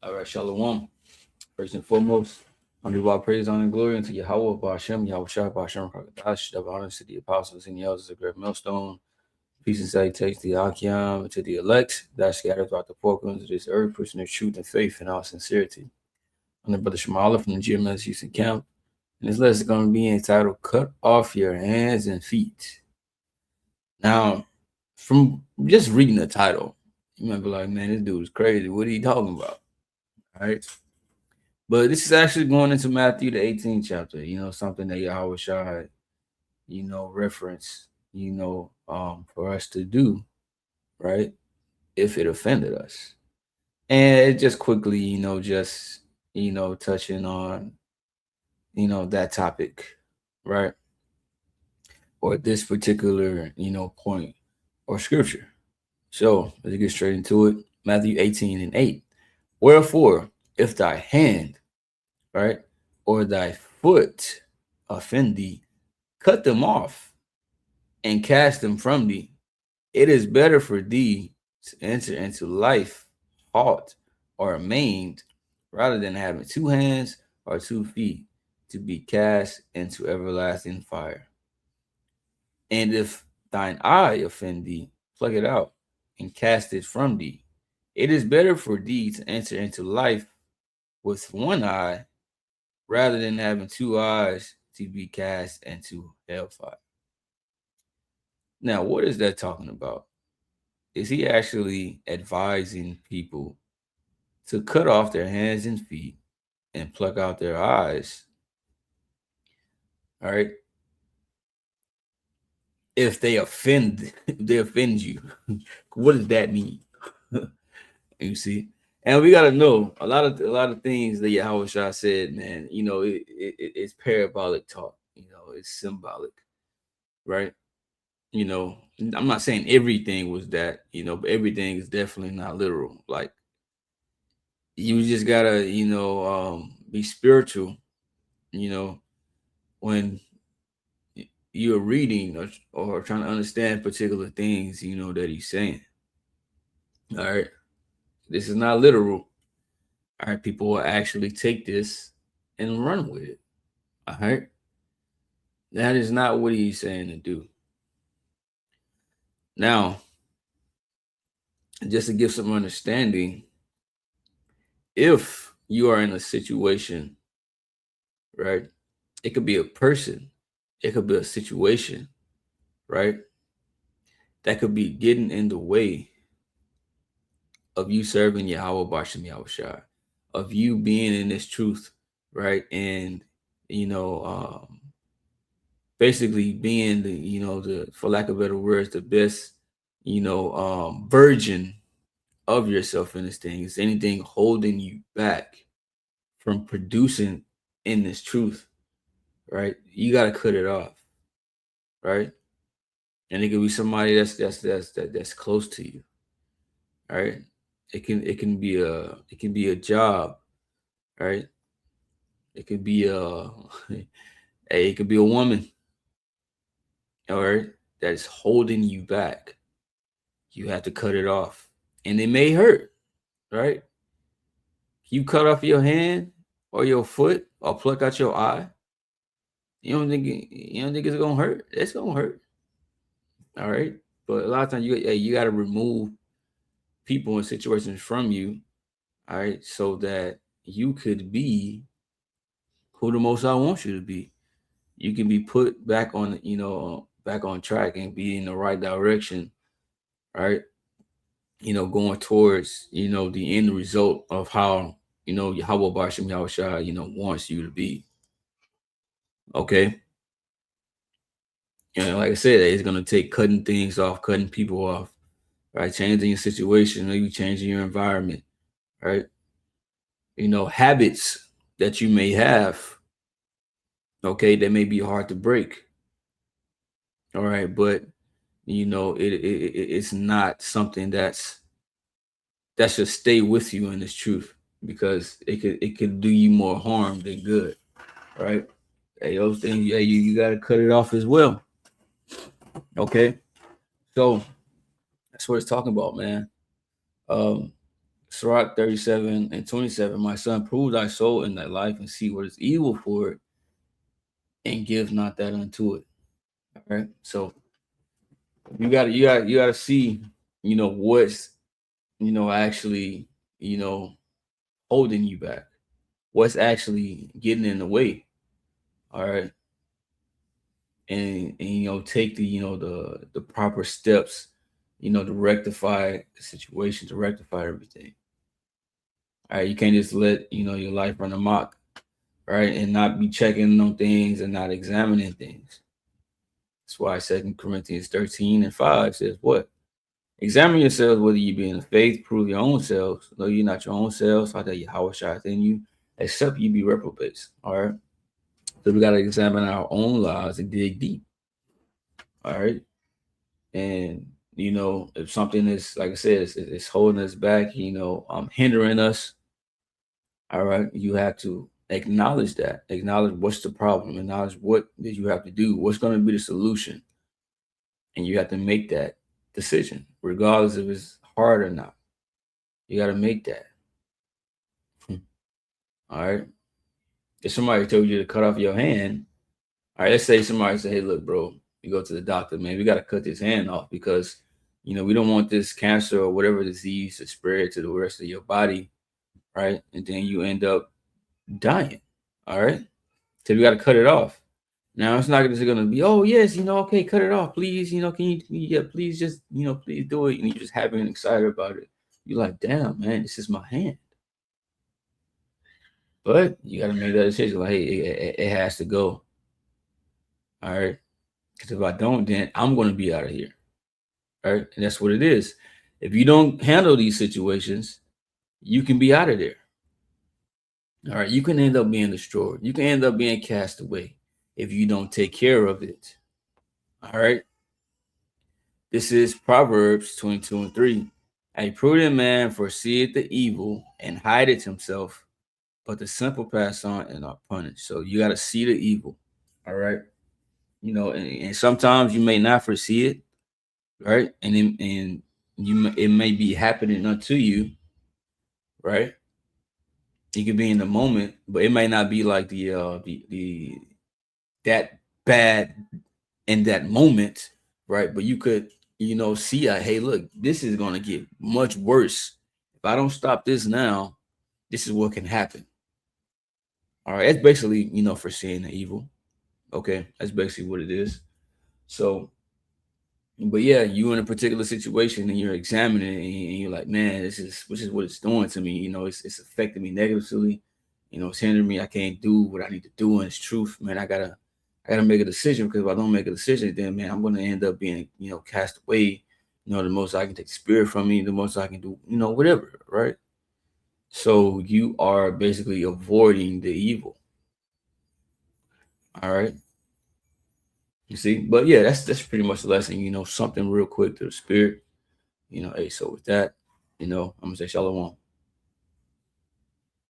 All right, Shalom. First and foremost, under all praise, honor, and glory unto Yahweh, Bashem, Yahweh Shai, Bashem, Rakadash, the honors to the apostles and the elders of the great millstone. Peace and salutations to the Akim, to the elect that scattered throughout the four corners of this earth, pushing their truth and faith in all sincerity. I'm the brother Shamala from the GMS Houston Camp, and this lesson is going to be entitled Cut Off Your Hands and Feet. Now, from just reading the title, you might be like, man, this dude is crazy. What are you talking about? All right. But this is actually going into Matthew the 18th chapter, something that Yahweh Shai, reference, for us to do, right? If it offended us. And just quickly, touching on, that topic, right? Or this particular, point or scripture. So let's get straight into it. Matthew 18 and 8. Wherefore, if thy hand, right, or thy foot offend thee, cut them off and cast them from thee. It is better for thee to enter into life halt or maimed rather than having two hands or 2 feet to be cast into everlasting fire. And if thine eye offend thee, pluck it out and cast it from thee. It is better for thee to enter into life with one eye rather than having 2 eyes to be cast into hellfire. Now, what is that talking about? Is he actually advising people to cut off their hands and feet and pluck out their eyes? All right. If they offend you, what does that mean? You see? And we gotta know a lot of things that Yahweh Shah said, man. It's parabolic talk. It's symbolic, right? I'm not saying everything was that, but everything is definitely not literal. Like you just gotta, be spiritual, when you're reading or trying to understand particular things, that he's saying. All right. This is not literal. All right. People will actually take this and run with it. All right. That is not what he's saying to do. Now, just to give some understanding, if you are in a situation, right, it could be a person, it could be a situation, right, that could be getting in the way of you serving Yahweh Bashem Yahweh Shai, of you being in this truth, right, and basically being the for lack of better words, the best, version of yourself in this thing. Is anything holding you back from producing in this truth, right? You got to cut it off, right? And it could be somebody that's close to you, right? It can be a job, right? It could be hey, it could be a woman, all right, that's holding you back. You have to cut it off, and it may hurt, right? You cut off your hand or your foot or pluck out your eye. You don't think it's gonna hurt? It's gonna hurt, all right. But a lot of times you got to remove people and situations from you, all right, so that you could be who the Most High wants you to be. You can be put back on, back on track and be in the right direction, right? Going towards, the end result of how, Yahweh Bashem Yahweh Shai, wants you to be. Okay. Like I said, it's gonna take cutting things off, cutting people off, right? Changing your situation, maybe changing your environment, right? Habits that you may have, okay, that may be hard to break. All right, but it's not something that should stay with you in this truth, because it could do you more harm than good, right? Hey, those things, yeah, you got to cut it off as well. Okay, so that's what it's talking about, man. Sirach 37:27, my son, prove thy soul in thy life and see what is evil for it, and give not that unto it. All right. So you gotta see, what's actually, holding you back. What's actually getting in the way. All right. And take the the proper steps, to rectify the situation, to rectify everything. All right. You can't just let your life run amok, right? And not be checking on things and not examining things. That's why 2 Corinthians 13:5 says what? Examine yourselves whether you be in the faith, prove your own selves. Know you not your own selves, how that Yahweh shine in you, except you be reprobates. All right. So we gotta examine our own lives and dig deep. All right. And if something is, like I said, it's holding us back, hindering us, all right, you have to acknowledge that. Acknowledge what's the problem. Acknowledge what that you have to do. What's going to be the solution, and you have to make that decision, regardless if it's hard or not. You got to make that. All right. If somebody told you to cut off your hand, all right, let's say somebody say, "Hey, look, bro, you go to the doctor, man. We got to cut this hand off because we don't want this cancer or whatever disease to spread to the rest of your body, right? And then you end up dying. All right. So we got to cut it off. Now it's not just gonna be, oh yes, okay, cut it off, please. Yeah, please just, please do it. And you're just happy and excited about it. You're like, damn, man, this is my hand. But you gotta make that decision. Like, hey, it has to go. All right. Because if I don't, then I'm gonna be out of here. All right. And that's what it is. If you don't handle these situations, you can be out of there. All right. You can end up being destroyed. You can end up being cast away if you don't take care of it. All right. This is Proverbs 22:3. A prudent man foreseeth the evil and hideth himself, but the simple pass on and are punished. So you got to see the evil. All right. And sometimes you may not foresee it, right? It may be happening unto you, right? You could be in the moment, but it may not be like the that bad in that moment, right? But you could, see hey, look, this is gonna get much worse. If I don't stop this now, this is what can happen. All right, that's basically, foreseeing the evil. Okay, that's basically what it is. So, but yeah, you in a particular situation and you're examining it and you're like, man, this is what it's doing to me. It's affecting me negatively. It's hindering me. I can't do what I need to do, and it's truth, man. I gotta make a decision, because if I don't make a decision, then man, I'm gonna end up being, cast away. The most I can take spirit from me, the most I can do, whatever, right? So you are basically avoiding the evil. All right. You see, but yeah, that's pretty much the lesson. Something real quick to the spirit. Hey, so with that, I'm gonna say shalom.